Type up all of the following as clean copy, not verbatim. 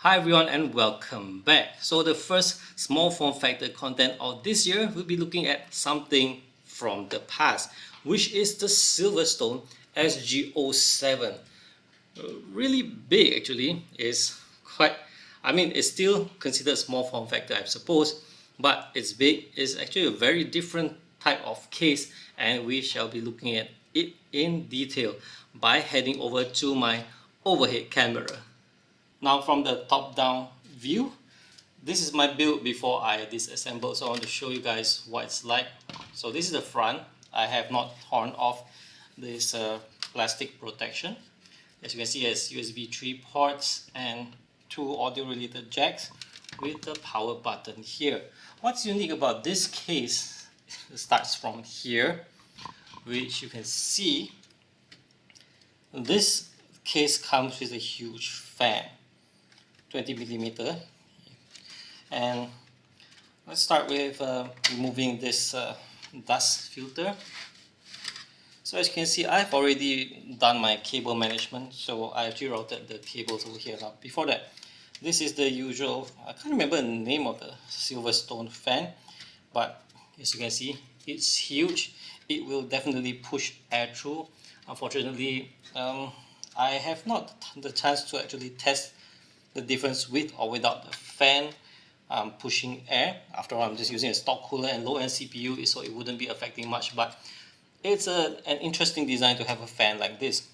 Hi everyone and welcome back. So the first small form factor content of this year, we'll be looking at something from the past, which is the Silverstone SG07. Really big actually. It's quite, it's still considered small form factor I suppose, but it's big. It's actually a very different type of case, and we shall be looking at it in detail by heading over to my overhead camera. Now from the top down view, this is my build before I disassemble, so I want to show you guys what it's like. So this is the front. I have not torn off this plastic protection. As you can see, it has USB 3 ports and 2 audio related jacks with the power button here. What's unique about this case, it starts from here, which you can see this case comes with a huge fan, 20mm, and let's start with removing this dust filter. So as you can see, I've already done my cable management, so I actually routed the cables over here. Now before that, this is the usual, I can't remember the name of the Silverstone fan, but as you can see, it's huge. It will definitely push air through. Unfortunately, I have not the chance to actually test the difference with or without the fan pushing air. After all, I'm just using a stock cooler and low-end CPU, so it wouldn't be affecting much, but it's an interesting design to have a fan like this.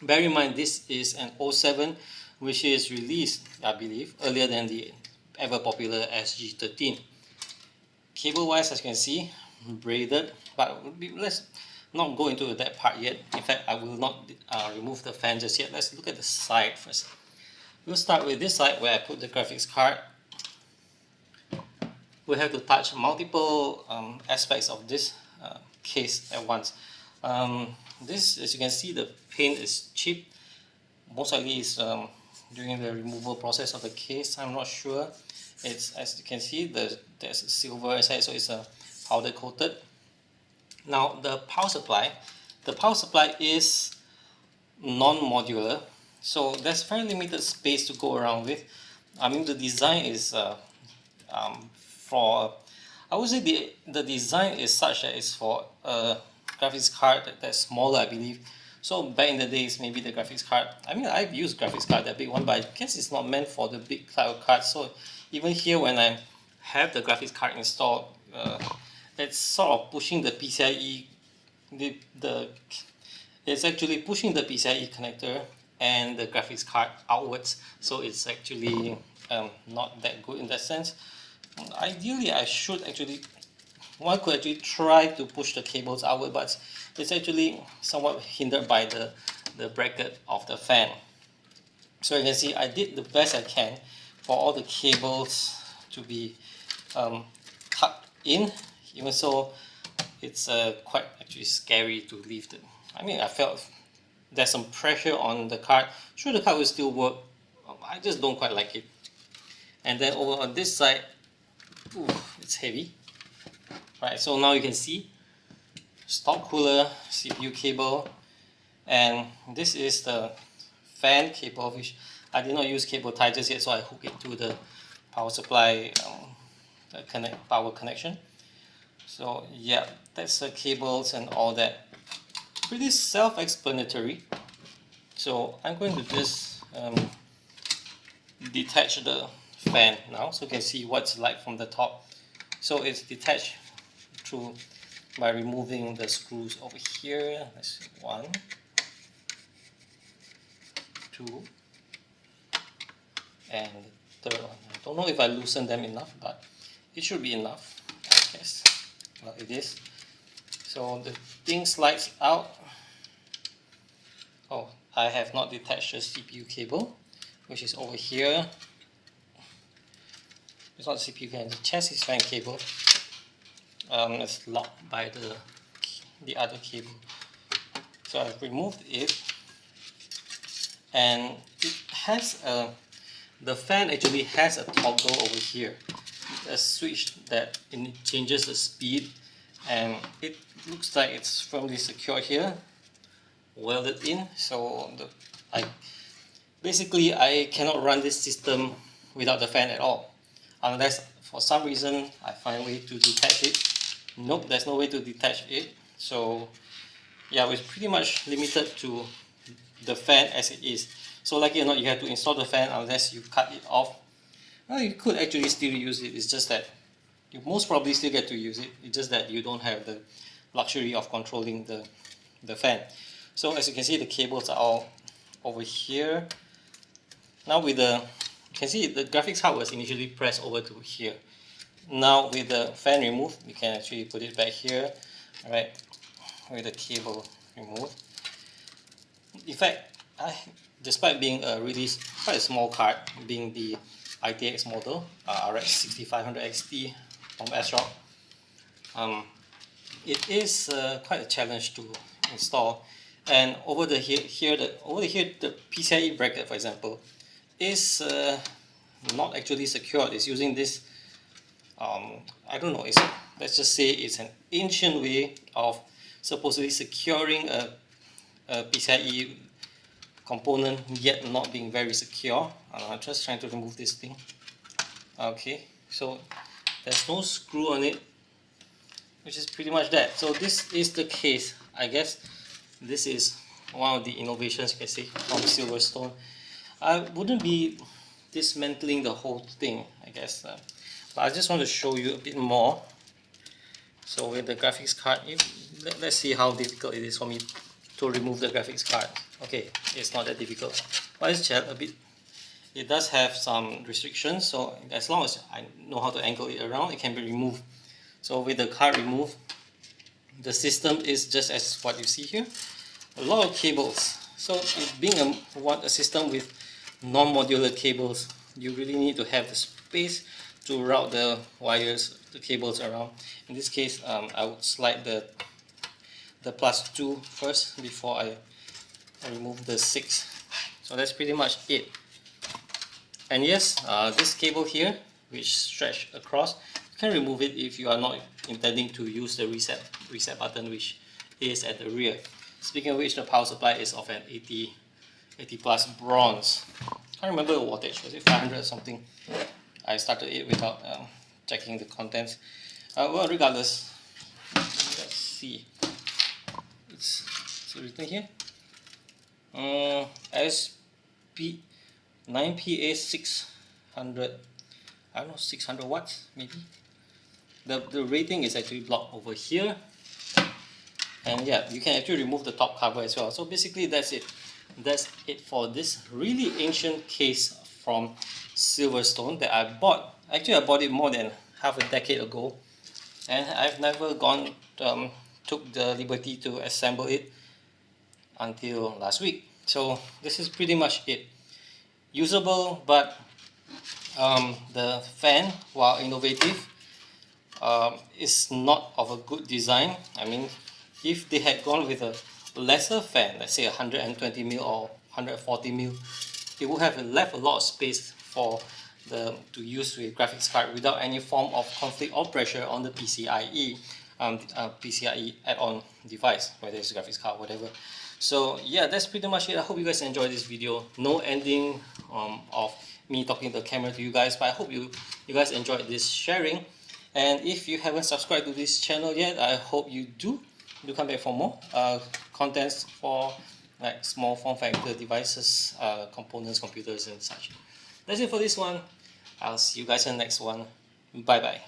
Bear in mind, this is an 07, which is released, I believe, earlier than the ever popular SG13. Cable wise, as you can see, braided, but let's not go into that part yet. In fact, I will not remove the fan just yet. Let's look at the side first. We'll start with this side where I put the graphics card. We have to touch multiple aspects of this case at once. This, as you can see, the paint is cheap. Most likely is during the removal process of the case. I'm not sure. It's, as you can see, there's silver inside, so it's powder coated. Now the power supply is non-modular, so there's very limited space to go around with. I mean, the design is I would say the design is such that it's for a graphics card that's smaller, I believe. So back in the days, maybe the graphics card, I mean, I've used graphics card, that big one, but I guess it's not meant for the big type of cards. So even here, when I have the graphics card installed, it's sort of pushing the PCIe, it's actually pushing the PCIe connector and the graphics card outwards, so it's actually not that good in that sense. Ideally, one could actually try to push the cables outward, but it's actually somewhat hindered by the bracket of the fan. So you can see I did the best I can for all the cables to be tucked in. Even so, it's quite actually scary to lift it. I mean, I felt there's some pressure on the card. Sure, the card will still work. I just don't quite like it. And then over on this side, ooh, it's heavy. Right, so now you can see stock cooler, CPU cable, and this is the fan cable, which I did not use cable tie just yet, so I hook it to the power supply power connection. So yeah, that's the cables and all that. Pretty self-explanatory. So I'm going to just detach the fan now, so you can see what's like from the top. So it's detached through by removing the screws over here. Let's see, 1, 2, and the third one. I don't know if I loosen them enough, but it should be enough, I guess. Well, it is. So the thing slides out. Oh, I have not detached the CPU cable, which is over here. It's not the CPU cable, the chassis fan cable. It's locked by the other cable. So I've removed it, and it has the fan actually has a toggle over here, a switch that changes the speed, and it looks like it's firmly secured here, welded in. So basically I cannot run this system without the fan at all, unless for some reason I find a way to detach it. Nope, there's no way to detach it. So yeah, we're pretty much limited to the fan as it is. So like it or not, you have to install the fan unless you cut it off. Well, you could actually still use it, it's just that you most probably still get to use it. It's just that you don't have the luxury of controlling the fan. So as you can see, the cables are all over here. Now with you can see the graphics card was initially pressed over to here. Now with the fan removed, you can actually put it back here. Alright, with the cable removed. In fact, despite being quite a small card, being the ITX model, RX 6500 XT from ASRock, it is quite a challenge to install. And over here the PCIe bracket, for example, is not actually secured. It's using this I don't know, let's just say it's an ancient way of supposedly securing a PCIe component, yet not being very secure. I'm just trying to remove this thing. Okay, so there's no screw on it, which is pretty much that. So this is the case. I guess this is one of the innovations you can say from Silverstone. I wouldn't be dismantling the whole thing, I guess, but I just want to show you a bit more. So with the graphics card, let's see how difficult it is for me to remove the graphics card. Okay, it's not that difficult, but it's a bit. It does have some restrictions, so as long as I know how to angle it around, it can be removed. So with the card removed, the system is just as what you see here. A lot of cables. So being a system with non-modular cables, you really need to have the space to route the wires, the cables around. In this case, I would slide the +2 first before I remove the 6. So that's pretty much it. And yes, this cable here, which stretch across, you can remove it if you are not intending to use the reset button, which is at the rear. Speaking of which, the power supply is of an 80 plus bronze. I can't remember the wattage, was it 500 or something? I started it without checking the contents. Well, regardless, let's see. It's written here. SP 9PA 600. I don't know, 600 watts maybe. The rating is actually blocked over here. And yeah, you can actually remove the top cover as well. So basically that's it. That's it for this really ancient case from Silverstone that I bought. Actually, I bought it more than half a decade ago, and I've never took the liberty to assemble it until last week. So this is pretty much it. Usable, but the fan, while innovative, is not of a good design. I mean, if they had gone with a lesser fan, let's say 120mm or 140mm, it would have left a lot of space for to use with graphics card without any form of conflict or pressure on the PCIe add-on device, whether it's graphics card, whatever. So yeah, that's pretty much it. I hope you guys enjoyed this video. No ending of me talking to the camera to you guys, but I hope you guys enjoyed this sharing. And if you haven't subscribed to this channel yet, I hope you do come back for more contents for like small form factor devices, components, computers and such. That's it for this one. I'll see you guys in the next one. Bye bye.